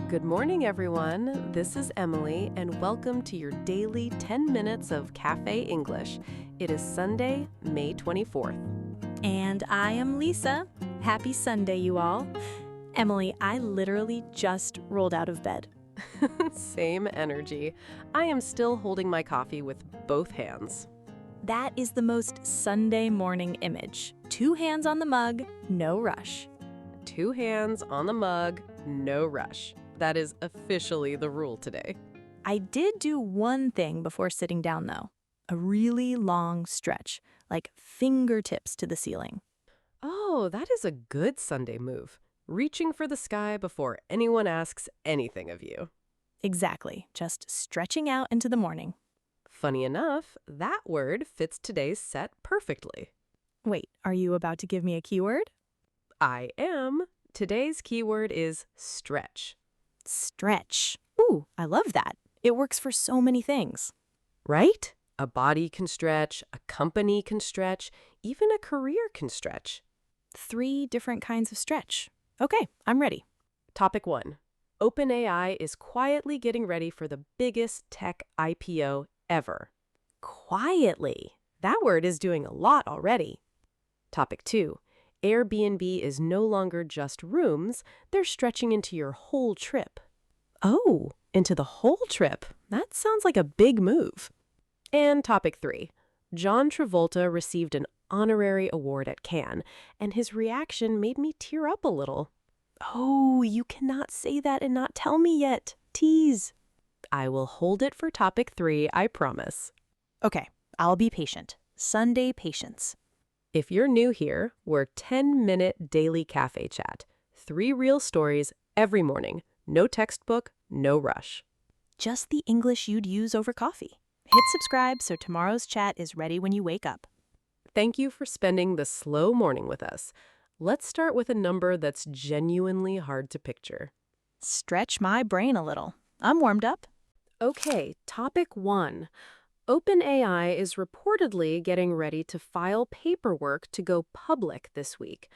Good morning, everyone. This is Emily, and welcome to your daily 10 minutes of Cafe English. It is Sunday, May 24th. And I am Lisa. Happy Sunday, you all. Emily, I literally just rolled out of bed. Same energy. I am still holding my coffee with both hands. That is the most Sunday morning image. 2 hands on the mug, no rush. 2 hands on the mug, no rush. That is officially the rule today. I did do one thing before sitting down, though. A really long stretch, like fingertips to the ceiling. Oh, that is a good Sunday move. Reaching for the sky before anyone asks anything of you. Exactly, just stretching out into the morning. Funny enough, that word fits today's set perfectly. Wait, are you about to give me a keyword? I am. Today's keyword is stretch. Stretch. Ooh, I love that. It works for so many things. Right? A body can stretch, a company can stretch, even a career can stretch. 3 different kinds of stretch. Okay, I'm ready. Topic 1. OpenAI is quietly getting ready for the biggest tech IPO ever. Quietly. That word is doing a lot already. Topic 2. Airbnb is no longer just rooms, they're stretching into your whole trip. Oh, into the whole trip. That sounds like a big move. And topic 3. John Travolta received an honorary award at Cannes, and his reaction made me tear up a little. Oh, you cannot say that and not tell me yet. Tease. I will hold it for topic 3, I promise. Okay, I'll be patient. Sunday patience. If you're new here, we're 10-minute daily cafe chat. 3 real stories every morning. No textbook, no rush. Just the English you'd use over coffee. Hit subscribe so tomorrow's chat is ready when you wake up. Thank you for spending the slow morning with us. Let's start with a number that's genuinely hard to picture. Stretch my brain a little. I'm warmed up. Okay, topic 1. OpenAI is reportedly getting ready to file paperwork to go public this week.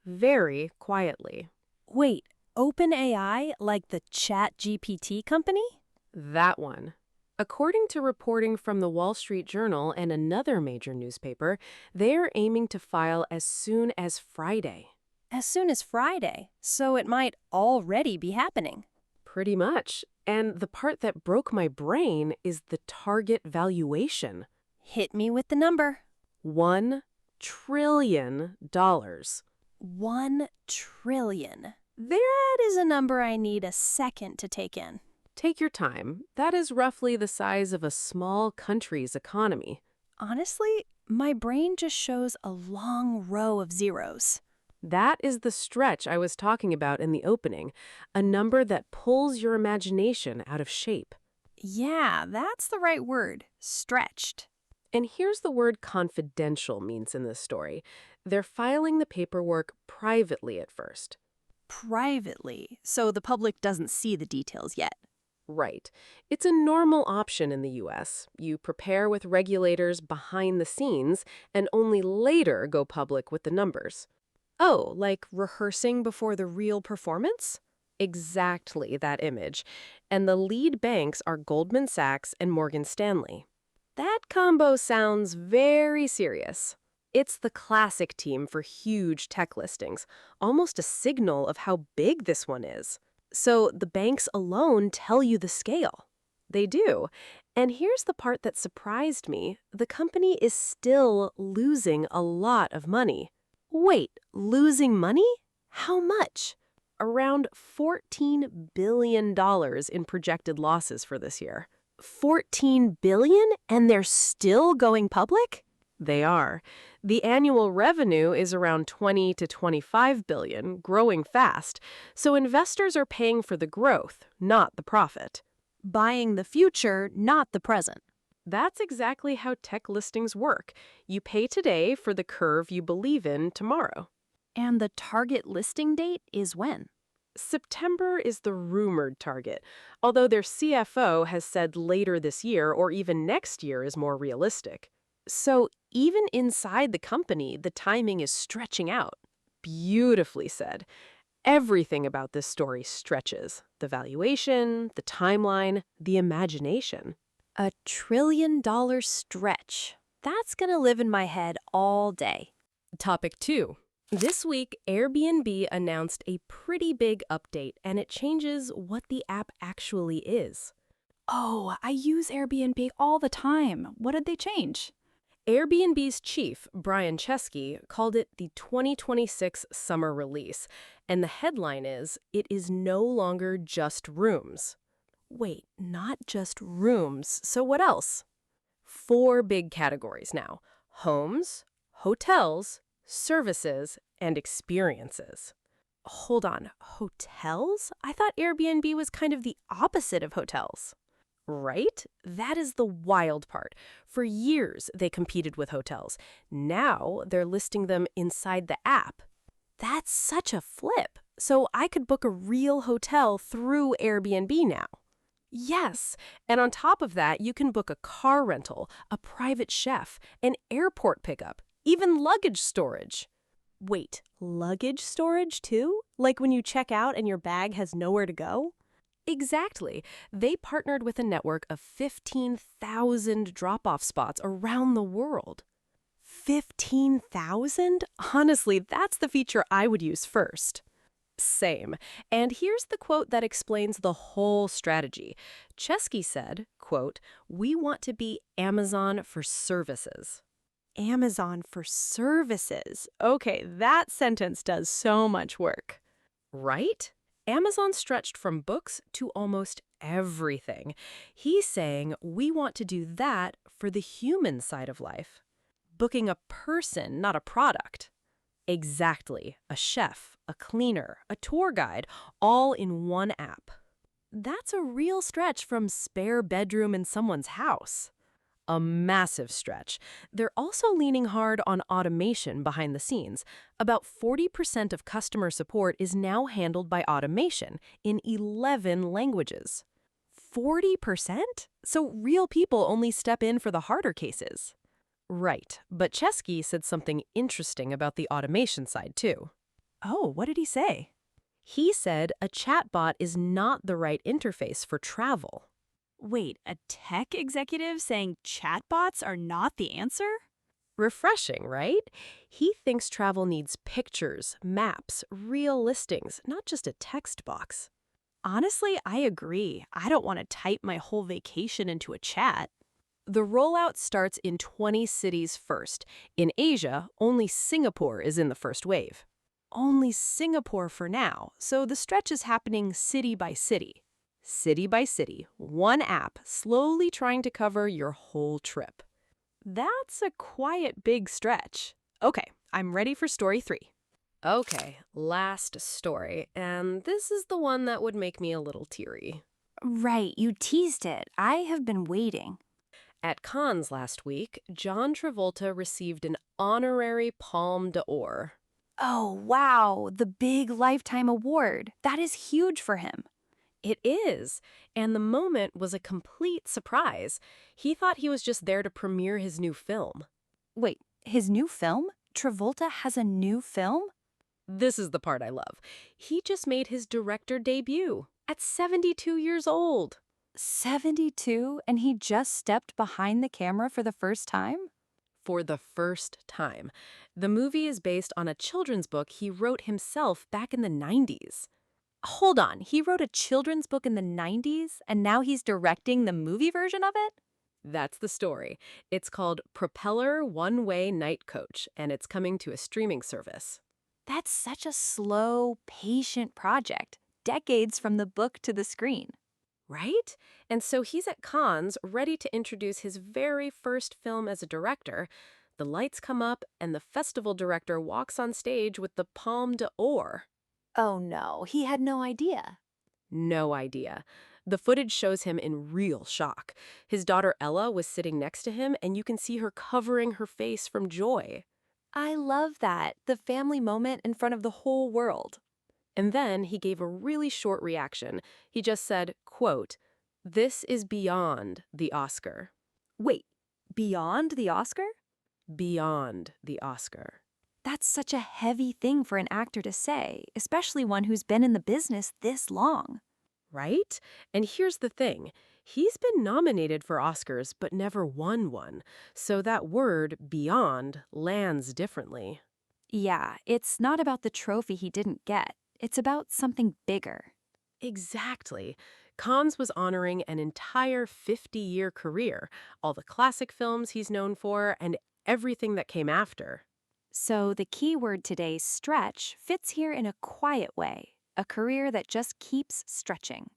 Very quietly. Wait, OpenAI, like the ChatGPT company? That one. According to reporting from the Wall Street Journal and another major newspaper, they're aiming to file as soon as Friday. As soon as Friday, so it might already be happening. Pretty much. And the part that broke my brain is the target valuation. Hit me with the number. $1 trillion. 1 trillion. That is a number I need a second to take in. Take your time. That is roughly the size of a small country's economy. Honestly, my brain just shows a long row of zeros. That is the stretch I was talking about in the opening, a number that pulls your imagination out of shape. Yeah, that's the right word, stretched. And here's the word confidential means in this story. They're filing the paperwork privately at first. Privately, so the public doesn't see the details yet. Right. It's a normal option in the U.S. You prepare with regulators behind the scenes and only later go public with the numbers. Oh, like rehearsing before the real performance? Exactly that image. And the lead banks are Goldman Sachs and Morgan Stanley. That combo sounds very serious. It's the classic team for huge tech listings, almost a signal of how big this one is. So the banks alone tell you the scale. They do. And here's the part that surprised me. The company is still losing a lot of money. Wait, losing money? How much? Around $14 billion in projected losses for this year. 14 billion? And they're still going public? They are. The annual revenue is around 20 to 25 billion, growing fast. So investors are paying for the growth, not the profit. Buying the future, not the present. That's exactly how tech listings work. You pay today for the curve you believe in tomorrow. And the target listing date is when? September is the rumored target, although their CFO has said later this year or even next year is more realistic. So even inside the company, the timing is stretching out. Beautifully said. Everything about this story stretches. The valuation, the timeline, the imagination. $1 trillion stretch. That's gonna live in my head all day. Topic 2. This week, Airbnb announced a pretty big update, and it changes what the app actually is. Oh, I use Airbnb all the time. What did they change? Airbnb's chief, Brian Chesky, called it the 2026 summer release, and the headline is, "It is no longer just rooms." Wait, not just rooms, so what else? 4 big categories now: homes, hotels, services, and experiences. Hold on, hotels? I thought Airbnb was kind of the opposite of hotels. Right? That is the wild part. For years, they competed with hotels. Now, they're listing them inside the app. That's such a flip. So I could book a real hotel through Airbnb now. Yes, and on top of that, you can book a car rental, a private chef, an airport pickup, even luggage storage. Wait, luggage storage too? Like when you check out and your bag has nowhere to go? Exactly. They partnered with a network of 15,000 drop-off spots around the world. 15,000? Honestly, that's the feature I would use first. Same. And here's the quote that explains the whole strategy. Chesky said, quote, "We want to be Amazon for services." Amazon for services. Okay, that sentence does so much work. Right? Amazon stretched from books to almost everything. He's saying we want to do that for the human side of life. Booking a person, not a product. Exactly. A chef, a cleaner, a tour guide, all in one app. That's a real stretch from spare bedroom in someone's house. A massive stretch. They're also leaning hard on automation behind the scenes. About 40% of customer support is now handled by automation in 11 languages. 40%? So real people only step in for the harder cases. Right, but Chesky said something interesting about the automation side too. Oh, what did he say? He said a chatbot is not the right interface for travel. Wait, a tech executive saying chatbots are not the answer? Refreshing, right? He thinks travel needs pictures, maps, real listings, not just a text box. Honestly, I agree. I don't want to type my whole vacation into a chat. The rollout starts in 20 cities first. In Asia, only Singapore is in the first wave. Only Singapore for now, so the stretch is happening city by city. City by city, one app slowly trying to cover your whole trip. That's a quiet big stretch. Okay, I'm ready for story 3. Okay, last story, and this is the one that would make me a little teary. Right, you teased it. I have been waiting. At Cannes last week, John Travolta received an honorary Palme d'Or. Oh, wow, the big lifetime award. That is huge for him. It is, and the moment was a complete surprise. He thought he was just there to premiere his new film. Wait, his new film? Travolta has a new film? This is the part I love. He just made his director debut at 72 years old. 72, and he just stepped behind the camera for the first time? For the first time. The movie is based on a children's book he wrote himself back in the 90s. Hold on, he wrote a children's book in the 90s, and now he's directing the movie version of it? That's the story. It's called Propeller One-Way Night Coach, and it's coming to a streaming service. That's such a slow, patient project, decades from the book to the screen. Right? And so he's at Cannes, ready to introduce his very first film as a director. The lights come up, and the festival director walks on stage with the Palme d'Or. Oh no, he had no idea. No idea. The footage shows him in real shock. His daughter Ella was sitting next to him, and you can see her covering her face from joy. I love that, the family moment in front of the whole world. And then he gave a really short reaction. He just said, quote, "This is beyond the Oscar." Wait, beyond the Oscar? Beyond the Oscar. That's such a heavy thing for an actor to say, especially one who's been in the business this long. Right? And here's the thing. He's been nominated for Oscars but never won one. So that word, beyond, lands differently. Yeah, it's not about the trophy he didn't get. It's about something bigger. Exactly. Cannes was honoring an entire 50-year career, all the classic films he's known for, and everything that came after. So the key word today, stretch, fits here in a quiet way. A career that just keeps stretching.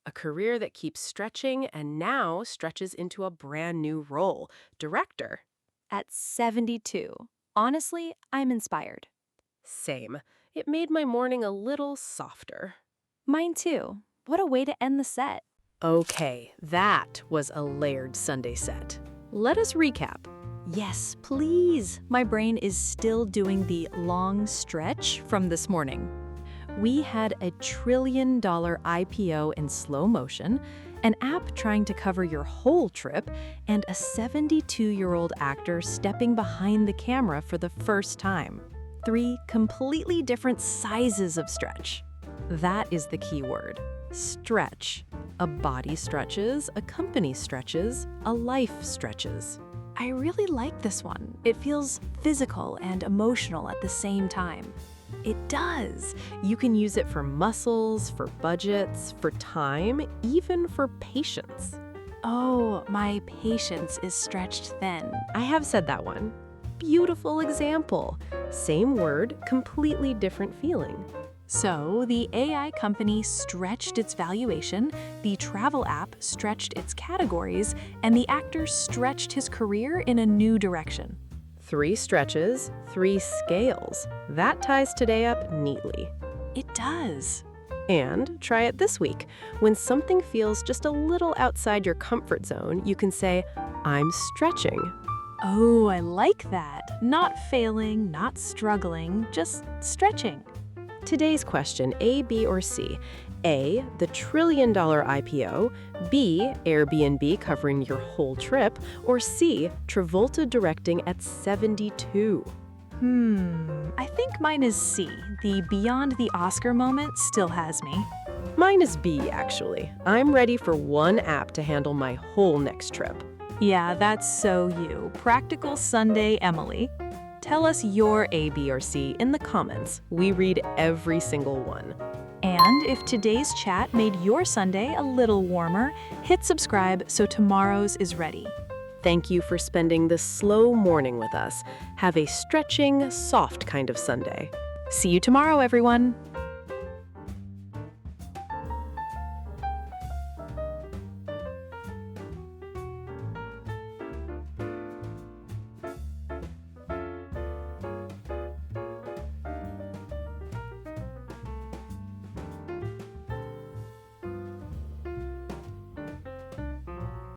A career that keeps stretching and now stretches into a brand new role, director. At 72. Honestly, I'm inspired. Same. It made my morning a little softer. Mine too. What a way to end the set. Okay, that was a layered Sunday set. Let us recap. Yes, please. My brain is still doing the long stretch from this morning. We had a $1 trillion IPO in slow motion, an app trying to cover your whole trip, and a 72-year-old actor stepping behind the camera for the first time. 3 completely different sizes of stretch. That is the key word. Stretch. A body stretches, a company stretches, a life stretches. I really like this one. It feels physical and emotional at the same time. It does. You can use it for muscles, for budgets, for time, even for patience. Oh, my patience is stretched thin. I have said that one. Beautiful example. Same word, completely different feeling. So, the AI company stretched its valuation, the travel app stretched its categories, and the actor stretched his career in a new direction. 3 stretches, 3 scales. That ties today up neatly. It does. And try it this week. When something feels just a little outside your comfort zone, you can say, I'm stretching. Oh, I like that. Not failing, not struggling, just stretching. Today's question, A, B, or C? A, the $1 trillion IPO, B, Airbnb covering your whole trip, or C, Travolta directing at 72? I think mine is C. The beyond the Oscar moment still has me. Mine is B, actually. I'm ready for one app to handle my whole next trip. Yeah, that's so you. Practical Sunday Emily. Tell us your A, B, or C in the comments. We read every single one. And if today's chat made your Sunday a little warmer, hit subscribe so tomorrow's is ready. Thank you for spending this slow morning with us. Have a stretching, soft kind of Sunday. See you tomorrow, everyone.